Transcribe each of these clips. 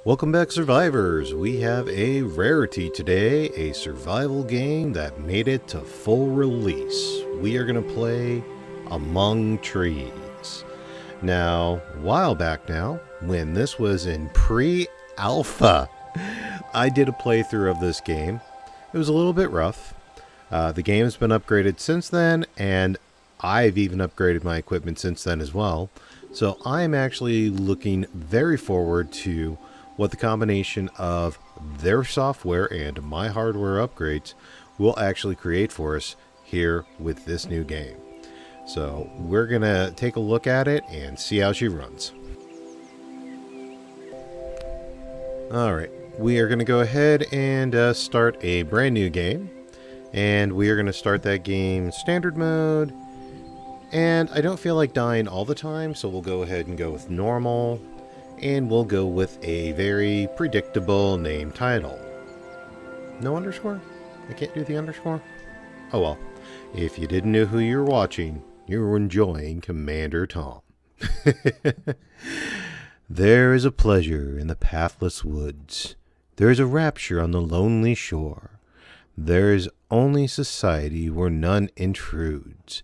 Welcome back, survivors. We have a rarity today, a survival game that made it to full release. We are going to play Among Trees. Now, a while back now, when this was in pre-alpha, I did a playthrough of this game. It was a little bit rough. The game's been upgraded since then, and I've even upgraded my equipment since then as well. So I'm actually looking very forward to what the combination of their software and my hardware upgrades will actually create for us here with this new game. So we're going to take a look at it and see how she runs. Alright, we are going to go ahead and start a brand new game. And we are going to start that game standard mode. And I don't feel like dying all the time, so we'll go ahead and go with normal. And we'll go with a very predictable name title. No underscore? I can't do the underscore? Oh well. If you didn't know who you're watching, you're enjoying Commander Tom. There is a pleasure in the pathless woods. There is a rapture on the lonely shore. There is only society where none intrudes.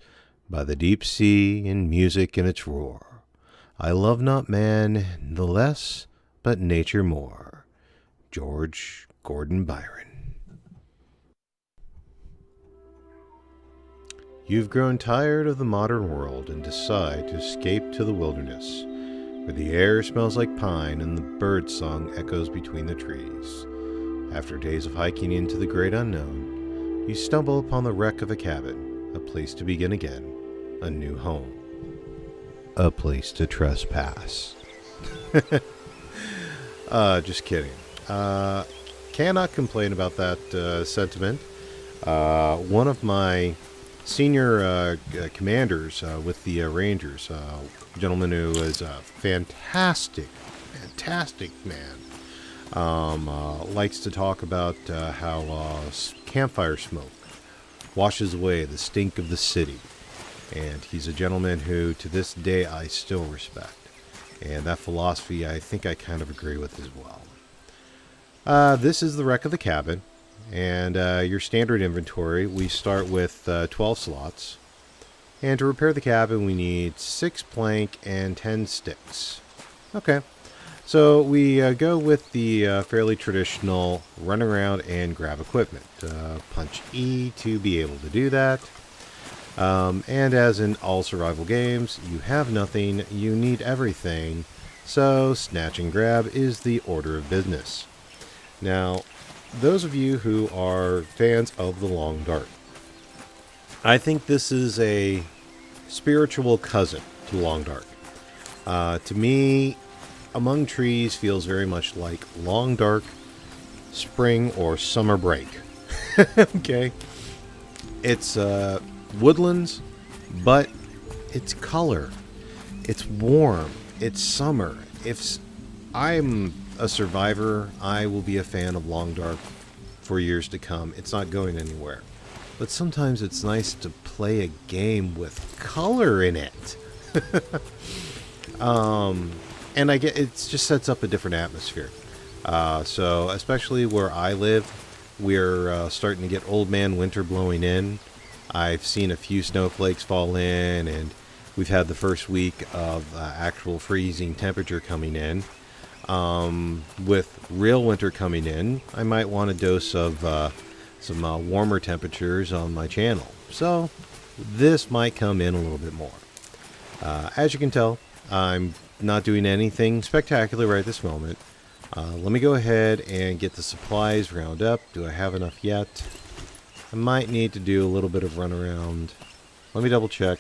By the deep sea and music in its roar. I love not man the less, but nature more. George Gordon Byron. You've grown tired of the modern world and decide to escape to the wilderness, where the air smells like pine and the bird song echoes between the trees. After days of hiking into the great unknown, you stumble upon the wreck of a cabin, a place to begin again, a new home. A place to trespass. Just kidding. Cannot complain about that sentiment. One of my senior commanders with the Rangers, a gentleman who is a fantastic man, likes to talk about how campfire smoke washes away the stink of the city. And he's a gentleman who, to this day, I still respect. And that philosophy, I think I kind of agree with as well. This is the wreck of the cabin. And your standard inventory, we start with 12 slots. And to repair the cabin, we need 6 plank and 10 sticks. Okay. So we go with the fairly traditional run around and grab equipment. Punch E to be able to do that. And as in all survival games, you have nothing, you need everything, so snatch and grab is the order of business. Now, those of you who are fans of the Long Dark, I think this is a spiritual cousin to Long Dark. To me, Among Trees feels very much like Long Dark, spring, or summer break. Okay? It's, woodlands, but it's color, it's warm, it's summer. If I'm a survivor, I will be a fan of Long Dark for years to come. It's not going anywhere, but sometimes it's nice to play a game with color in it. And I get it just sets up a different atmosphere. So especially where I live, we're starting to get old man winter blowing in. I've seen a few snowflakes fall in, and we've had the first week of actual freezing temperature coming in. With real winter coming in, I might want a dose of some warmer temperatures on my channel. So this might come in a little bit more. As you can tell, I'm not doing anything spectacular right this moment. Let me go ahead and get the supplies round up. Do I have enough yet? I might need to do a little bit of run around. Let me double check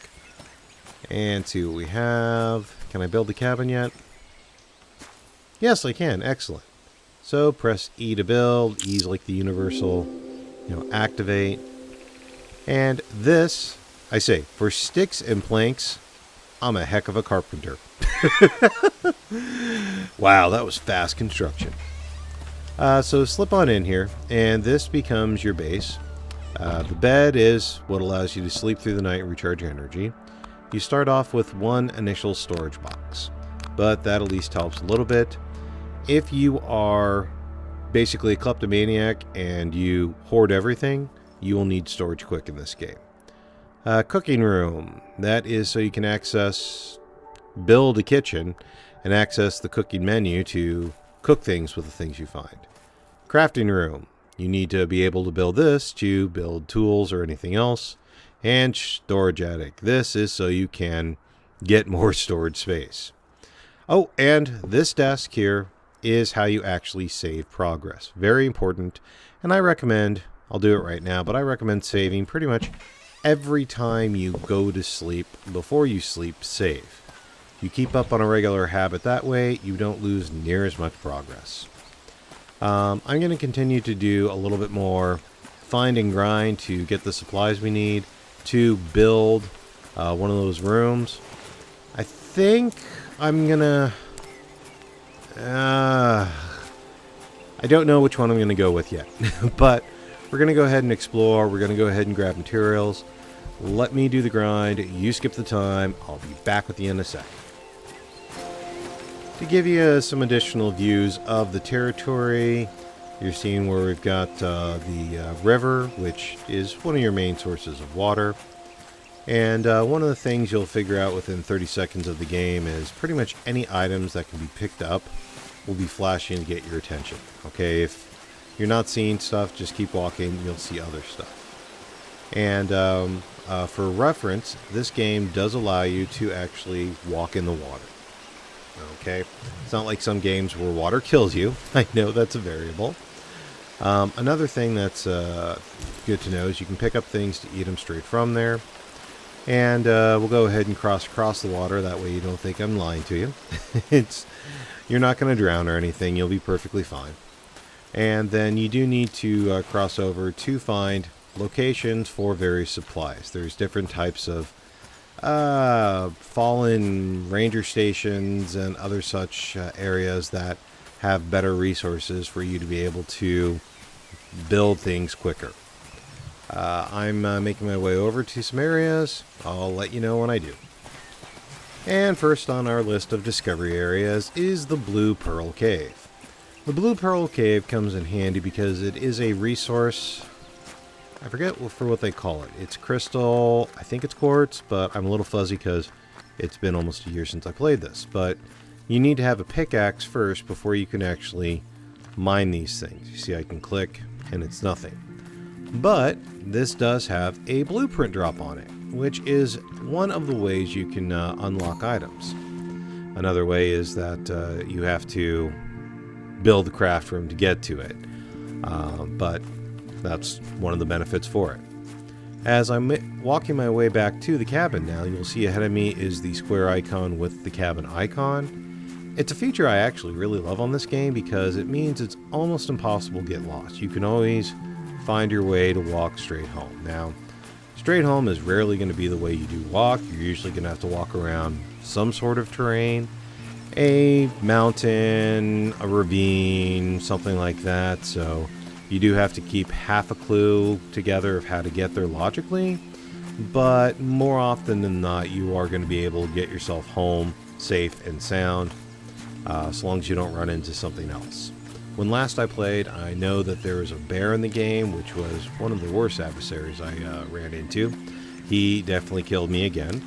and see what we have. Can I build the cabin yet? Yes, I can. Excellent. So press E to build. E is like the universal, activate. And this, I say, for sticks and planks, I'm a heck of a carpenter. Wow, that was fast construction. So slip on in here, and this becomes your base. The bed is what allows you to sleep through the night and recharge energy. You start off with one initial storage box, but that at least helps a little bit. If you are basically a kleptomaniac and you hoard everything, you will need storage quick in this game. Cooking room. That is so you can build a kitchen and access the cooking menu to cook things with the things you find. Crafting room. You need to be able to build this to build tools or anything else. And storage attic. This is so you can get more storage space. Oh, and this desk here is how you actually save progress. Very important. And I'll do it right now, but I recommend saving pretty much every time you go to sleep. Before you sleep, save. You keep up on a regular habit that way, you don't lose near as much progress. I'm going to continue to do a little bit more find and grind to get the supplies we need to build one of those rooms. I think I'm going to... I don't know which one I'm going to go with yet, but we're going to go ahead and explore. We're going to go ahead and grab materials. Let me do the grind. You skip the time. I'll be back with you in a sec. To give you some additional views of the territory, you're seeing where we've got the river, which is one of your main sources of water. And one of the things you'll figure out within 30 seconds of the game is pretty much any items that can be picked up will be flashing to get your attention. Okay, if you're not seeing stuff, just keep walking, you'll see other stuff. And for reference, this game does allow you to actually walk in the water. Okay, it's not like some games where water kills you. I know that's a variable. Another thing that's good to know is you can pick up things to eat them straight from there. And we'll go ahead and cross across the water. That way you don't think I'm lying to you. You're not going to drown or anything. You'll be perfectly fine. And then you do need to cross over to find locations for various supplies. There's different types of fallen ranger stations and other such areas that have better resources for you to be able to build things quicker. I'm making my way over to some areas. I'll let you know when I do. And first on our list of discovery areas is the Blue Pearl Cave. The Blue Pearl Cave comes in handy because it is a resource. I forget for what they call it. It's crystal. I think it's quartz, but I'm a little fuzzy because it's been almost a year since I played this. But you need to have a pickaxe first before you can actually mine these things. You see, I can click and it's nothing. But this does have a blueprint drop on it, which is one of the ways you can unlock items. Another way is that you have to build the craft room to get to it. But that's one of the benefits for it. As I'm walking my way back to the cabin now, you'll see ahead of me is the square icon with the cabin icon. It's a feature I actually really love on this game because it means it's almost impossible to get lost. You can always find your way to walk straight home. Now, straight home is rarely going to be the way you do walk. You're usually going to have to walk around some sort of terrain, a mountain, a ravine, something like that. So you do have to keep half a clue together of how to get there logically, but more often than not, you are going to be able to get yourself home safe and sound, as long as you don't run into something else. When last I played, I know that there was a bear in the game, which was one of the worst adversaries I ran into. He definitely killed me again.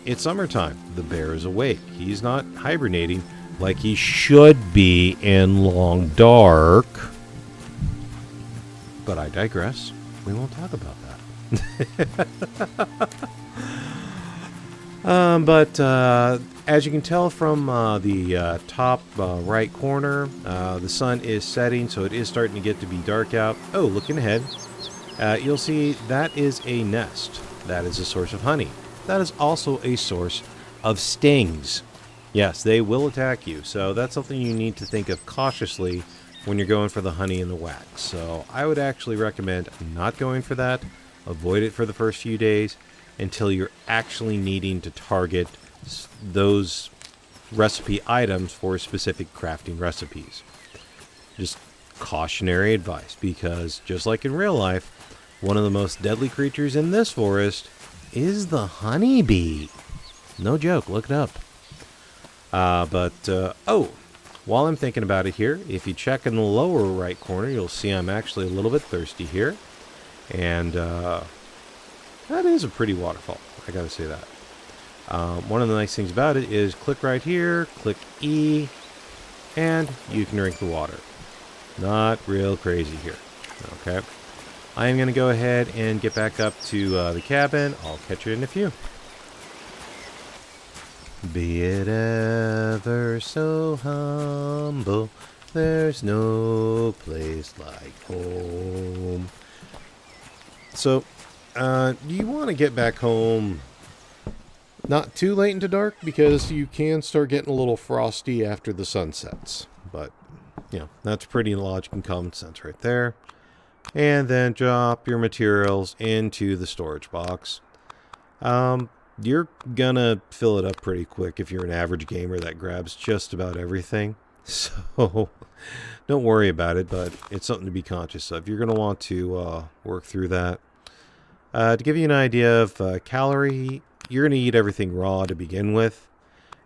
It's summertime. The bear is awake. He's not hibernating like he should be in Long Dark. But I digress. We won't talk about that. As you can tell from the top right corner, the sun is setting, so it is starting to get to be dark out. Oh, looking ahead, you'll see that is a nest. That is a source of honey. That is also a source of stings. Yes, they will attack you, so that's something you need to think of cautiously when you're going for the honey and the wax. So I would actually recommend not going for that. Avoid it for the first few days until you're actually needing to target those recipe items for specific crafting recipes. Just cautionary advice, because just like in real life, one of the most deadly creatures in this forest is the honeybee. No joke, look it up. Oh, while I'm thinking about it here, if you check in the lower right corner, you'll see I'm actually a little bit thirsty here. And that is a pretty waterfall, I gotta say that. One of the nice things about it is click right here, click E, and you can drink the water. Not real crazy here. Okay. I am going to go ahead and get back up to the cabin. I'll catch you in a few. Be it ever so humble, there's no place like home. So, you want to get back home not too late into dark, because you can start getting a little frosty after the sun sets. But, that's pretty logic and common sense right there. And then drop your materials into the storage box. You're gonna fill it up pretty quick if you're an average gamer that grabs just about everything. So, don't worry about it, but it's something to be conscious of. You're gonna want to work through that. To give you an idea of calorie, you're going to eat everything raw to begin with,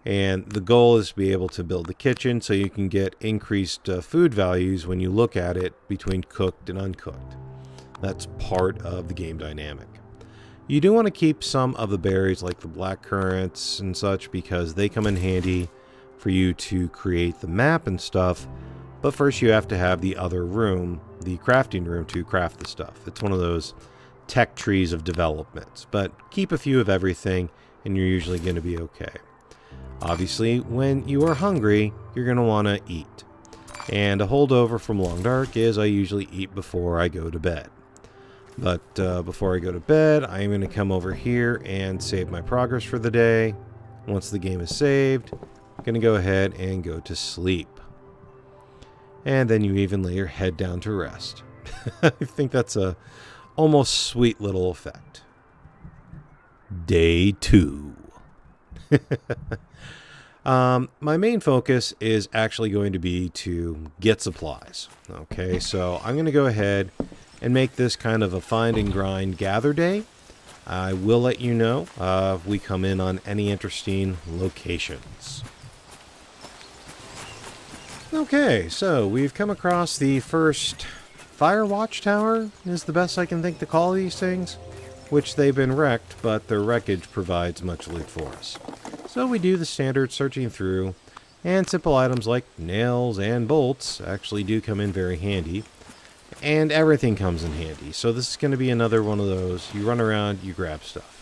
and the goal is to be able to build the kitchen so you can get increased food values when you look at it between cooked and uncooked. That's part of the game dynamic. You do want to keep some of the berries like the black currants and such, because they come in handy for you to create the map and stuff, but first you have to have the other room, the crafting room, to craft the stuff. It's one of those tech trees of developments, but keep a few of everything and you're usually going to be okay. Obviously, when you are hungry, you're going to want to eat. And a holdover from Long Dark is I usually eat before I go to bed. But before I go to bed, I'm going to come over here and save my progress for the day. Once the game is saved, I'm going to go ahead and go to sleep. And then you even lay your head down to rest. I think that's a almost sweet little effect. Day 2. My main focus is actually going to be to get supplies. Okay, so I'm going to go ahead and make this kind of a find and grind gather day. I will let you know if we come in on any interesting locations. Okay, so we've come across the first Fire Watchtower, is the best I can think to call these things, which they've been wrecked, but their wreckage provides much loot for us. So we do the standard searching through, and simple items like nails and bolts actually do come in very handy, and everything comes in handy. So this is going to be another one of those, you run around, you grab stuff.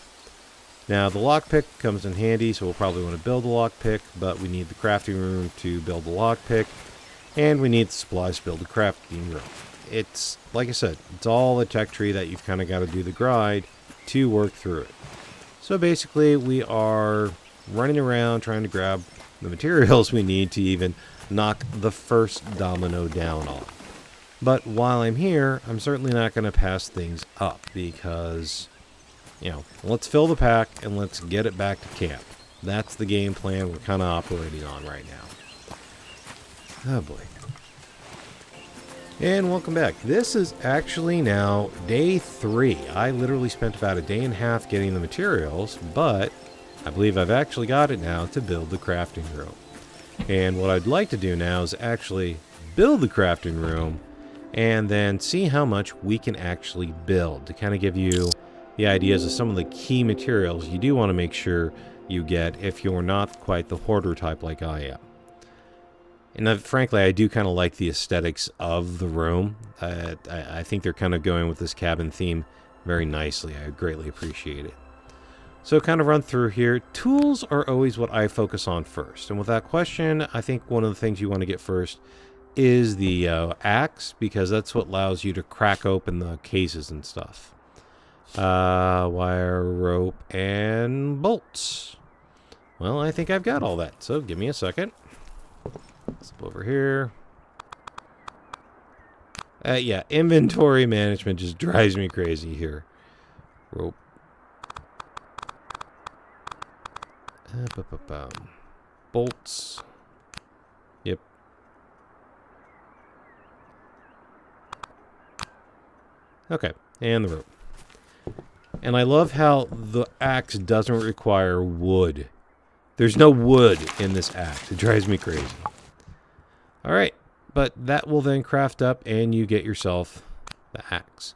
Now the lockpick comes in handy, so we'll probably want to build a lockpick, but we need the crafting room to build the lockpick, and we need the supplies to build the crafting room. It's, like I said, it's all a tech tree that you've kind of got to do the grind to work through it. So basically, we are running around trying to grab the materials we need to even knock the first domino down on. But while I'm here, I'm certainly not going to pass things up because, let's fill the pack and let's get it back to camp. That's the game plan we're kind of operating on right now. Oh boy. And welcome back. This is actually now day 3. I literally spent about a day and a half getting the materials, but I believe I've actually got it now to build the crafting room. And what I'd like to do now is actually build the crafting room and then see how much we can actually build to kind of give you the ideas of some of the key materials you do want to make sure you get if you're not quite the hoarder type like I am. And frankly, I do kind of like the aesthetics of the room. I think they're kind of going with this cabin theme very nicely. I greatly appreciate it. So kind of run through here. Tools are always what I focus on first. And without question, I think one of the things you want to get first is the axe, because that's what allows you to crack open the cases and stuff. Wire, rope, and bolts. Well, I think I've got all that. So give me a second. Slip over here. Yeah, inventory management just drives me crazy here. Rope. Bolts. Yep. Okay, and the rope. And I love how the axe doesn't require wood There's no wood in this axe. It drives me crazy. All right, but that will then craft up and you get yourself the axe.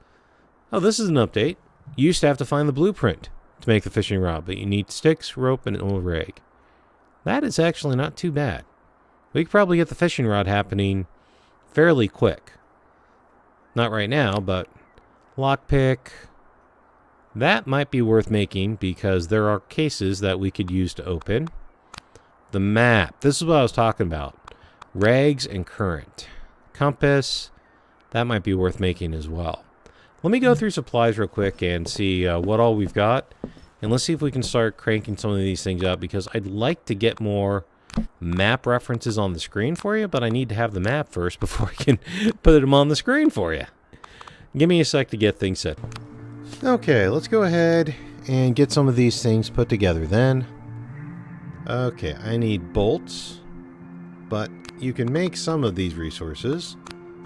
Oh, this is an update. You used to have to find the blueprint to make the fishing rod, but you need sticks, rope, and an old rig. That is actually not too bad. We could probably get the fishing rod happening fairly quick. Not right now, but lockpick. That might be worth making because there are cases that we could use to open. The map. This is what I was talking about. Rags and current. Compass. That might be worth making as well. Let me go through supplies real quick and see what all we've got. And let's see if we can start cranking some of these things up because I'd like to get more map references on the screen for you, but I need to have the map first before I can put them on the screen for you. Give me a sec to get things set. Okay, let's go ahead and get some of these things put together then. Okay, I need bolts, but you can make some of these resources.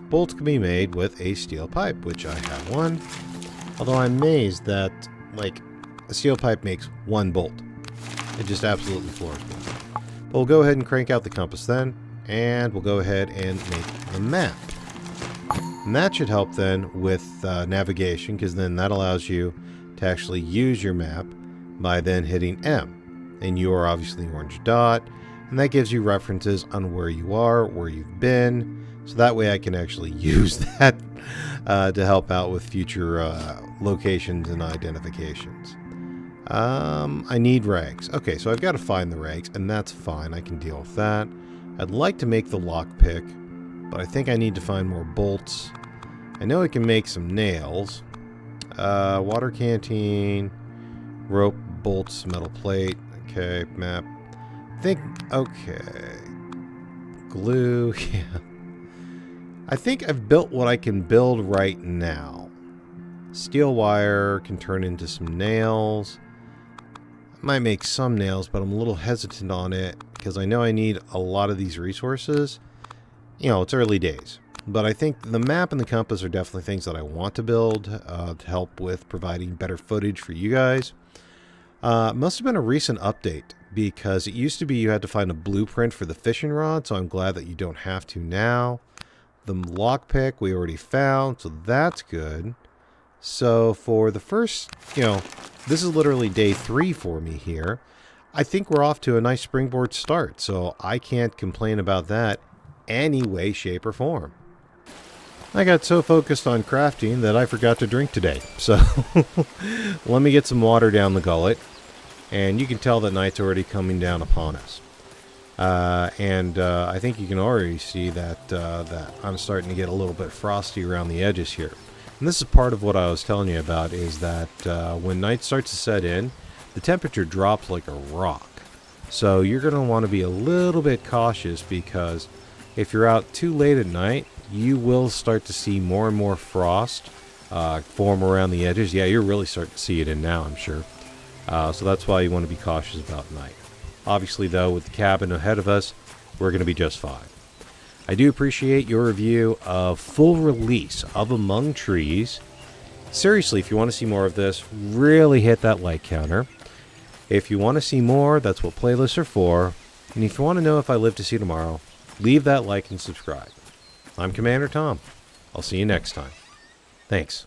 Bolts can be made with a steel pipe, which I have one. Although I'm amazed that, like, a steel pipe makes one bolt. It just absolutely floors me. But we'll go ahead and crank out the compass then, and we'll go ahead and make the map. And that should help then with navigation, because then that allows you to actually use your map by then hitting M. And you are obviously the orange dot, and that gives you references on where you are, where you've been, so that way I can actually use that to help out with future locations and identifications. I need rags. Okay, so I've got to find the rags, and that's fine. I can deal with that. I'd like to make the lockpick, but I think I need to find more bolts. I know I can make some nails. Water canteen, rope, bolts, metal plate. Okay, map. Okay. Glue, yeah. I think I've built what I can build right now. Steel wire can turn into some nails. I might make some nails, but I'm a little hesitant on it because I know I need a lot of these resources. You know, it's early days. But I think the map and the compass are definitely things that I want to build to help with providing better footage for you guys. Must have been a recent update because it used to be you had to find a blueprint for the fishing rod, so I'm glad that you don't have to now. The lockpick we already found, so that's good. So for the first, this is literally day 3 for me here. I think we're off to a nice springboard start, so I can't complain about that any way, shape, or form. I got so focused on crafting that I forgot to drink today, so let me get some water down the gullet, and you can tell that night's already coming down upon us. I think you can already see that I'm starting to get a little bit frosty around the edges here. And this is part of what I was telling you about, is that when night starts to set in, the temperature drops like a rock. So you're going to want to be a little bit cautious, because if you're out too late at night, you will start to see more and more frost form around the edges. Yeah, you're really starting to see it in now, I'm sure. So that's why you want to be cautious about night. Obviously, though, with the cabin ahead of us, we're going to be just fine. I do appreciate your review of full release of Among Trees. Seriously, if you want to see more of this, really hit that like counter. If you want to see more, that's what playlists are for. And if you want to know if I live to see tomorrow, leave that like and subscribe. I'm Commander Tom. I'll see you next time. Thanks.